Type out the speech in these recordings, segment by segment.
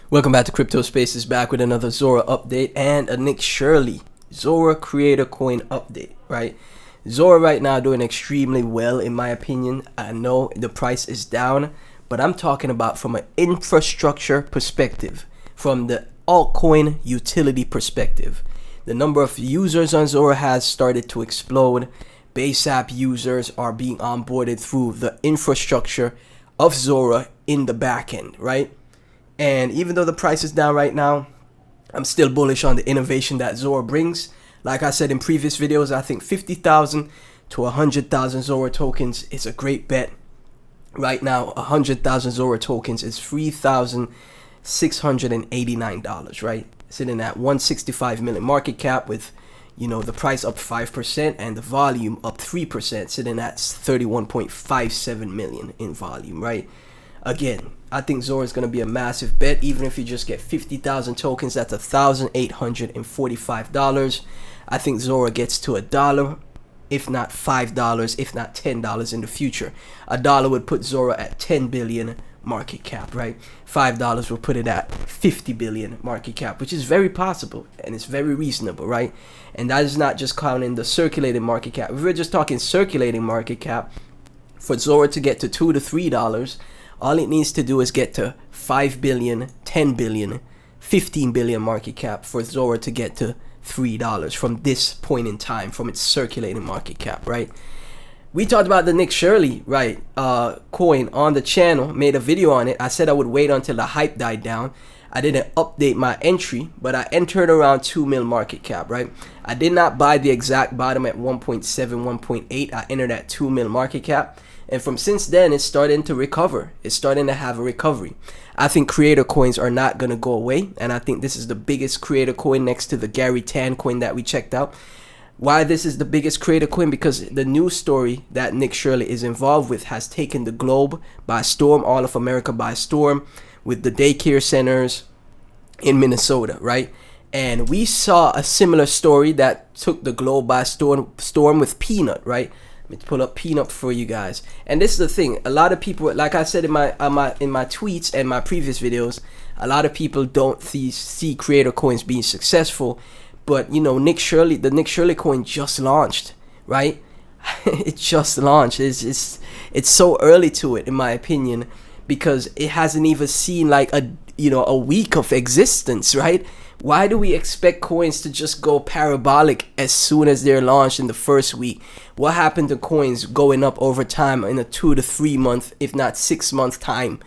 Welcome back to Crypto Spaces, back with another Zora update and a Nick Shirley Zora Creator Coin update, right? Zora right now doing extremely well in my opinion. I know the price is down, but I'm talking about from an infrastructure perspective, from the altcoin utility perspective. The number of users on Zora has started to explode. Base app users are being onboarded through the infrastructure of Zora in the back end, right? And even though the price is down right now, I'm still bullish on the innovation that Zora brings. Like I said in previous videos, I think 50,000 to 100,000 Zora tokens is a great bet. Right now, 100,000 Zora tokens is $3,689, right? Sitting at 165 million market cap with, the price up 5% and the volume up 3%, sitting at 31.57 million in volume, right? Again, I think Zora is going to be a massive bet. Even if you just get 50,000 tokens, that's $1,845. I think Zora gets to $1, if not $5, if not $10 in the future. $1 would put Zora at 10 billion market cap, right? $5 will put it at 50 billion market cap, which is very possible and it's very reasonable, right? And that is not just counting the circulating market cap. If we're just talking circulating market cap, for Zora to get to $2 to $3, all it needs to do is get to 5 billion, 10 billion, 15 billion market cap for Zora to get to $3 from this point in time, from its circulating market cap, right? We talked about the Nick Shirley, right, coin on the channel, made a video on it. I said I would wait until the hype died down. I didn't update my entry, but I entered around 2 mil market cap, right? I did not buy the exact bottom at 1.7, 1.8. I entered at 2 mil market cap. And from since then, it's starting to recover. It's starting to have a recovery. I think creator coins are not going to go away. And I think this is the biggest creator coin next to the Gary Tan coin that we checked out. Why this is the biggest creator coin? Because the news story that Nick Shirley is involved with has taken the globe by storm, all of America by storm, with the daycare centers in Minnesota, right? And we saw a similar story that took the globe by storm with Peanut, right? Let me pull up Peanut for you guys. And this is the thing, a lot of people, like I said in my tweets and my previous videos, a lot of people don't see creator coins being successful. But the Nick Shirley coin just launched, right? It just launched. It's so early to it, in my opinion, because it hasn't even seen like a week of existence, right? Why do we expect coins to just go parabolic as soon as they're launched in the first week? What happened to coins going up over time in a 2 to 3 month, if not 6 month time,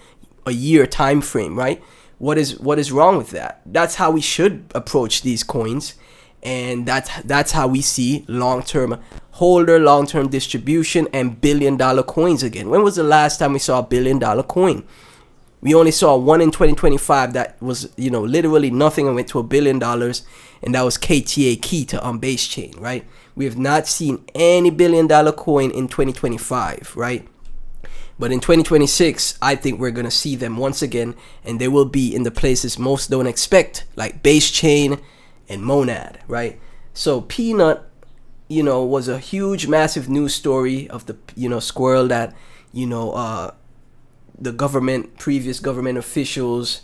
a year time frame, right? What is wrong with that? That's how we should approach these coins, and that's how we see long-term holder, long-term distribution, and billion-dollar coins again. When was the last time we saw a billion-dollar coin? We only saw one in 2025 that was, literally nothing and went to $1 billion, and that was KTA, Kita, on base chain, right? We have not seen any billion-dollar coin in 2025, right? But in 2026, I think we're going to see them once again, and they will be in the places most don't expect, like base chain and Monad, right? So Peanut, was a huge, massive news story of the, squirrel that, the previous government officials,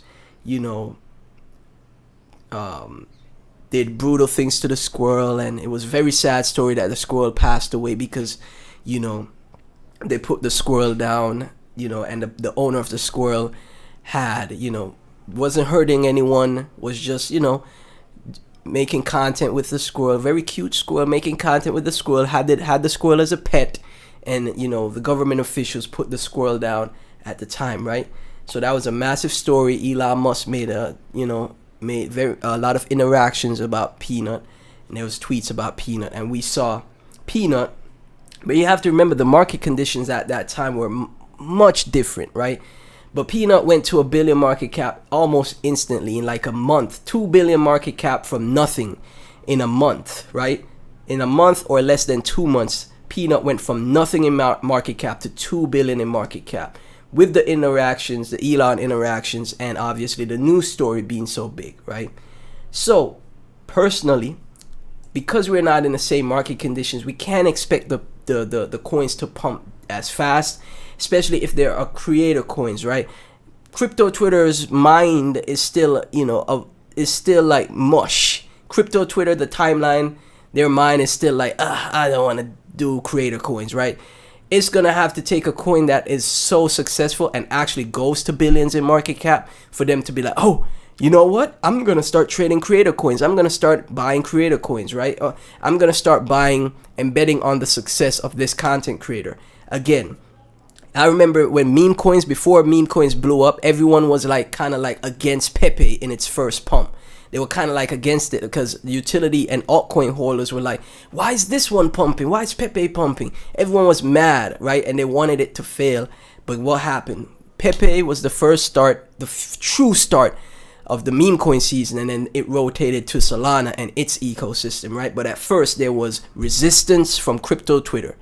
did brutal things to the squirrel, and it was a very sad story that the squirrel passed away because, they put the squirrel down, and the owner of the squirrel had, wasn't hurting anyone, was just, making content with the squirrel, very cute squirrel, making content with the squirrel, had the squirrel as a pet, and, the government officials put the squirrel down at the time, right? So that was a massive story. Elon Musk made a lot of interactions about Peanut, and there was tweets about Peanut, and we saw Peanut. But you have to remember the market conditions at that time were much different, right? But Peanut went to $1 billion market cap almost instantly in like a month. 2 billion market cap from nothing in a month, right? In a month or less than 2 months, Peanut went from nothing in market cap to 2 billion in market cap. With the interactions, the Elon interactions, and obviously the news story being so big, right? So, personally, because we're not in the same market conditions, we can't expect the coins to pump as fast, especially if there are creator coins, right? crypto Twitter's mind is still, is still like mush. Crypto Twitter, the timeline, their mind is still like, I don't want to do creator coins, right? It's gonna have to take a coin that is so successful and actually goes to billions in market cap for them to be like, oh, you know what? I'm gonna start trading creator coins. I'm gonna start buying creator coins, right? I'm gonna start buying and betting on the success of this content creator. Again, I remember when before meme coins blew up, everyone was like kind of like against Pepe in its first pump. They were kind of like against it because the utility and altcoin holders were like, why is this one pumping? Why is Pepe pumping? Everyone was mad, right? And they wanted it to fail. But what happened? Pepe was the first start, the true start of the meme coin season, and then it rotated to Solana and its ecosystem, right? But at first there was resistance from crypto Twitter.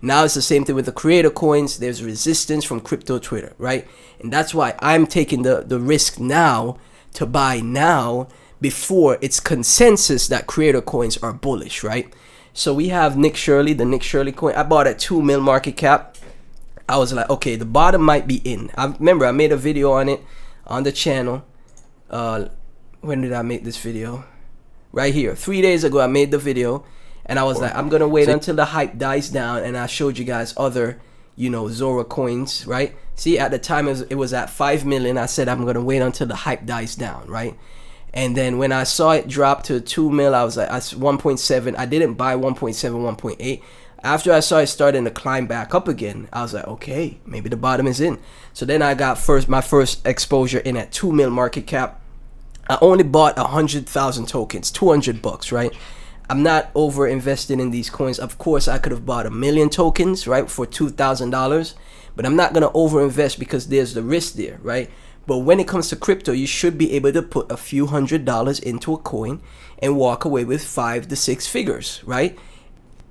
Now it's the same thing with the creator coins. There's resistance from crypto Twitter, right? And that's why I'm taking the risk now to buy now before it's consensus that creator coins are bullish, right? So we have Nick Shirley, the Nick Shirley coin. I bought at 2 mil market cap. I was like, okay, the bottom might be in. I remember I made a video on it on the channel. When did I make this video? Right here. 3 days ago I made the video, and I was like, I'm gonna wait until the hype dies down, and I showed you guys other, Zora coins, right? See, at the time it was at 5 million. I said I'm gonna wait until the hype dies down, right? And then when I saw it drop to 2 mil, I was like, 1.7. I didn't buy 1.7, 1.8. After I saw it starting to climb back up again, I was like, okay, maybe the bottom is in. So then I got my first exposure in at 2 mil market cap. I only bought 100,000 tokens, $200, right? I'm not over invested in these coins. Of course, I could have bought 1 million tokens, right, for $2,000, but I'm not gonna over invest because there's the risk there, right? But when it comes to crypto, you should be able to put a few $100s into a coin and walk away with 5 to 6 figures, right?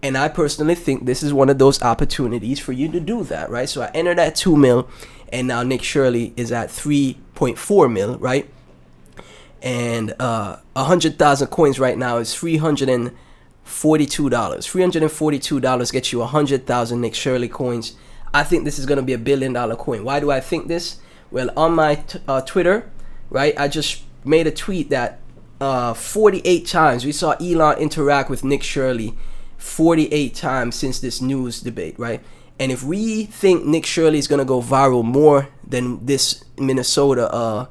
And I personally think this is one of those opportunities for you to do that, right? So I entered at 2 mil, and now Nick Shirley is at 3.4 mil, right? And 100,000 coins right now is $342. $342 gets you 100,000 Nick Shirley coins. I think this is going to be $1 billion coin. Why do I think this? Well, on my Twitter, right, I just made a tweet that 48 times we saw Elon interact with Nick Shirley 48 times since this news debate, right? And if we think Nick Shirley is going to go viral more than this Minnesota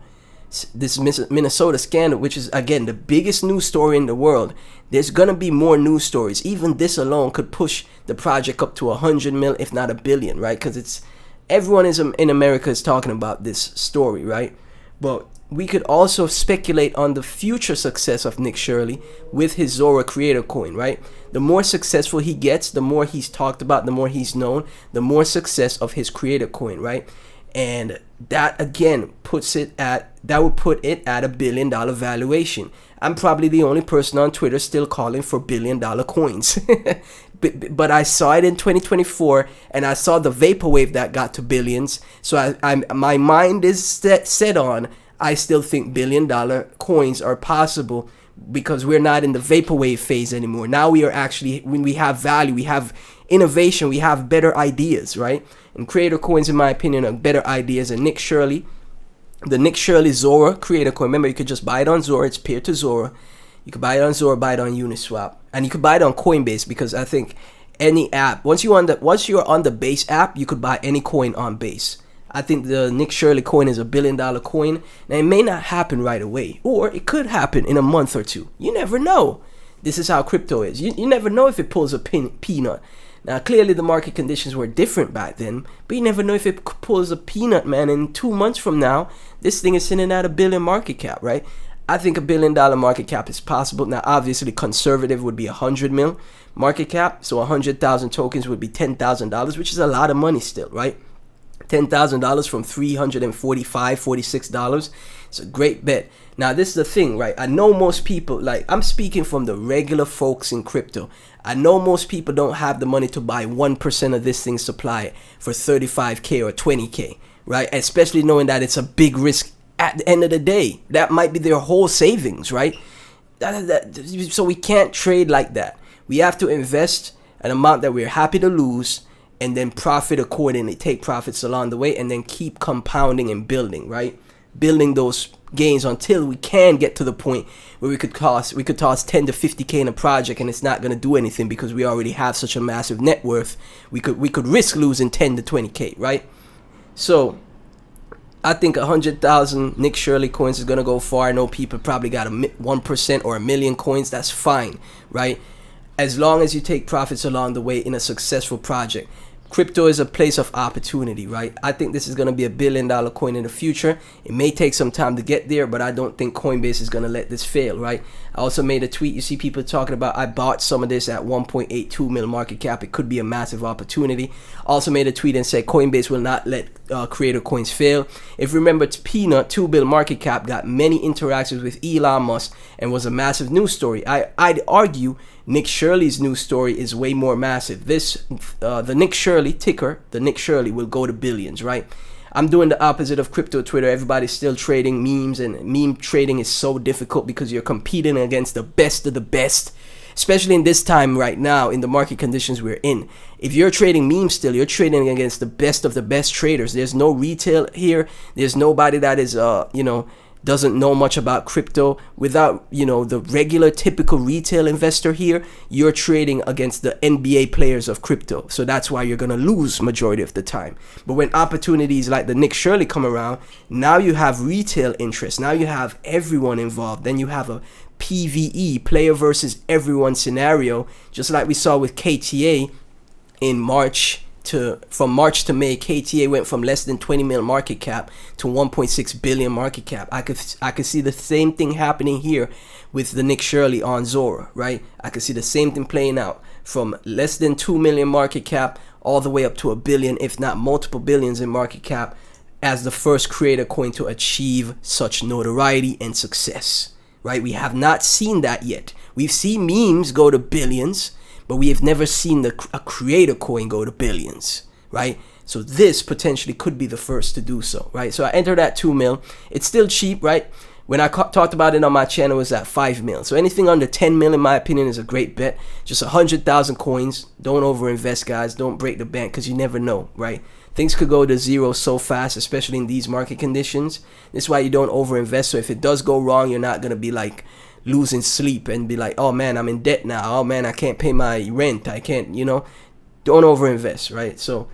scandal, which is, again, the biggest news story in the world, there's going to be more news stories. Even this alone could push the project up to 100 mil, if not $1 billion, right? Because everyone in America is talking about this story, right? But we could also speculate on the future success of Nick Shirley with his Zora creator coin, right? The more successful he gets, the more he's talked about, the more he's known, the more success of his creator coin, right? And that again would put it at $1 billion valuation. I'm probably the only person on Twitter still calling for $1 billion coins. But I saw it in 2024, and I saw the vaporwave that got to billions. So my mind is set on, I still think $1 billion coins are possible, because we're not in the vaporwave phase anymore. Now we are actually, when we have value, we have innovation, we have better ideas, right? And creator coins, in my opinion, are better ideas. And Nick Shirley, the Nick Shirley Zora creator coin, remember, you could just buy it on Zora. It's peer to Zora. You could buy it on Zora, buy it on Uniswap, and you could buy it on Coinbase, because I think any app, once you're on the Base app, you could buy any coin on Base. I think the Nick Shirley coin is $1 billion coin. Now, it may not happen right away, or it could happen in a month or two. You never know. This is how crypto is. You never know if it pulls a peanut. Now, clearly the market conditions were different back then, but you never know if it pulls a peanut, man. In 2 months from now, this thing is sitting at $1 billion market cap, right? I think $1 billion market cap is possible. Now, obviously, conservative would be 100 mil market cap. So 100,000 tokens would be $10,000, which is a lot of money still, right? $10,000 from $345, $46. It's a great bet. Now, this is the thing, right? I know most people, like, I'm speaking from the regular folks in crypto. I know most people don't have the money to buy 1% of this thing's supply for 35K or 20K, right? Especially knowing that it's a big risk at the end of the day. That might be their whole savings, right? So we can't trade like that. We have to invest an amount that we're happy to lose and then profit accordingly, take profits along the way, and then keep compounding and building, right? Building those gains until we can get to the point where we could toss 10 to 50k in a project, and it's not going to do anything because we already have such a massive net worth. We could risk losing 10 to 20k, right? So I think 100,000 Nick Shirley coins is going to go far. I know people probably got 1% or a million coins. That's fine, right? As long as you take profits along the way in a successful project. Crypto is a place of opportunity, right? I think this is going to be $1 billion coin in the future. It may take some time to get there, but I don't think Coinbase is going to let this fail, right? I also made a tweet. You see people talking about I bought some of this at 1.82 mil market cap. It could be a massive opportunity. Also made a tweet and said Coinbase will not let creator coins fail. If you remember, Peanut, 2 bill market cap, got many interactions with Elon Musk and was a massive news story. I'd argue Nick Shirley's news story is way more massive. The Nick Shirley ticker, the Nick Shirley, will go to billions, right? I'm doing the opposite of crypto Twitter. Everybody's still trading memes, and meme trading is so difficult because you're competing against the best of the best, especially in this time right now in the market conditions we're in. If you're trading memes still, you're trading against the best of the best traders. There's no retail here. There's nobody that is, doesn't know much about crypto. Without, the regular typical retail investor here, you're trading against the NBA players of crypto. So that's why you're going to lose majority of the time. But when opportunities like the Nick Shirley come around, now you have retail interest. Now you have everyone involved. Then you have a PVE, player versus everyone scenario, just like we saw with KTA in from March to May. KTA went from less than 20 mil market cap to 1.6 billion market cap. I could see the same thing happening here with the Nick Shirley on Zora, right? I could see the same thing playing out from less than 2 million market cap all the way up to a billion, if not multiple billions in market cap, as the first creator coin to achieve such notoriety and success, right? We have not seen that yet. We've seen memes go to billions, but we have never seen a creator coin go to billions, right? So this potentially could be the first to do so, right? So I entered at 2 mil. It's still cheap, right? When I talked about it on my channel, it was at 5 mil. So anything under 10 mil, in my opinion, is a great bet. Just 100,000 coins. Don't overinvest, guys. Don't break the bank, because you never know, right? Things could go to zero so fast, especially in these market conditions. This is why you don't overinvest. So if it does go wrong, you're not going to be like losing sleep and be like, oh man, I'm in debt now. Oh man, I can't pay my rent. I can't, don't overinvest, right? So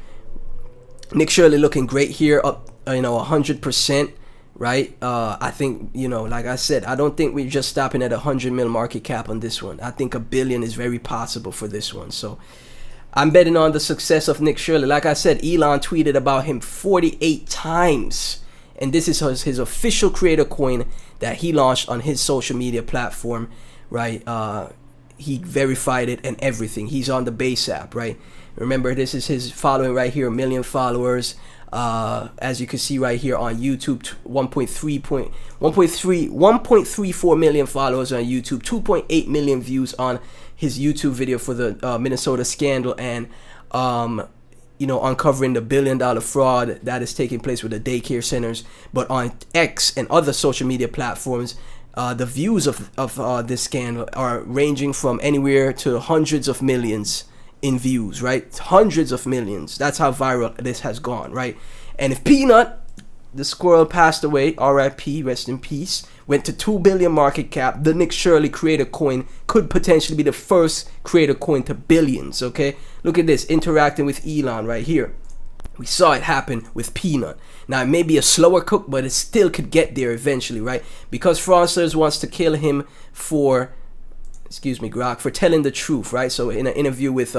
Nick Shirley looking great here, up, 100%, right? I think, like I said, I don't think we're just stopping at 100 mil market cap on this one. I think $1 billion is very possible for this one. So I'm betting on the success of Nick Shirley. Like I said, Elon tweeted about him 48 times. And this is his official creator coin that he launched on his social media platform, right? He verified it and everything. He's on the Base app, right? Remember, this is his following right here, 1 million followers. As you can see right here on YouTube, 1.34 million followers on YouTube, 2.8 million views on his YouTube video for the Minnesota scandal, and uncovering the $1 billion fraud that is taking place with the daycare centers. But on X and other social media platforms, the views of this scandal are ranging from anywhere to hundreds of millions in views, right? Hundreds of millions. That's how viral this has gone, right? And if Peanut, the squirrel, passed away, RIP, rest in peace, went to 2 billion market cap, the Nick Shirley creator coin could potentially be the first creator coin to billions, okay? Look at this, interacting with Elon right here. We saw it happen with Peanut. Now, it may be a slower cook, but it still could get there eventually, right? Because fraudsters wants to kill him for, Grok, for telling the truth, right? So in an interview with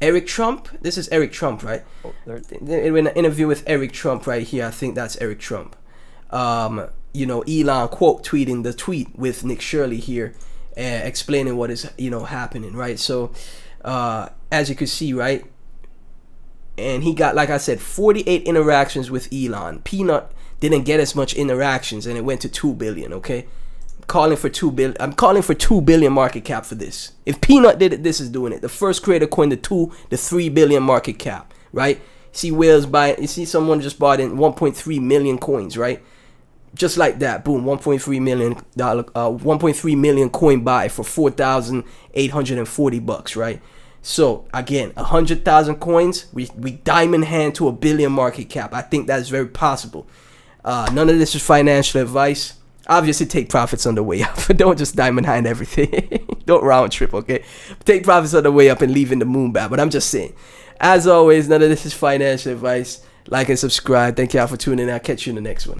Eric Trump, this is Eric Trump, right? In an interview with Eric Trump right here, I think that's Eric Trump. Elon quote tweeting the tweet with Nick Shirley here, explaining what is happening, right? So as you can see, right, and he got, like I said, 48 interactions with Elon. Peanut didn't get as much interactions, and it went to 2 billion. Okay, I'm calling for 2 billion market cap for this. If Peanut did it, this is doing it. The first creator coin, the 3 billion market cap, right? See whales buying. You see someone just bought in 1.3 million coins, right? Just like that, boom, $1.3 million coin buy for $4,840, right? So again, 100,000 coins, we diamond hand to a billion market cap. I think that's very possible. None of this is financial advice. Obviously, take profits on the way up. Don't just diamond hand everything. Don't round trip, okay? Take profits on the way up and leave in the moon bat. But I'm just saying, as always, none of this is financial advice. Like and subscribe. Thank y'all for tuning in. I'll catch you in the next one.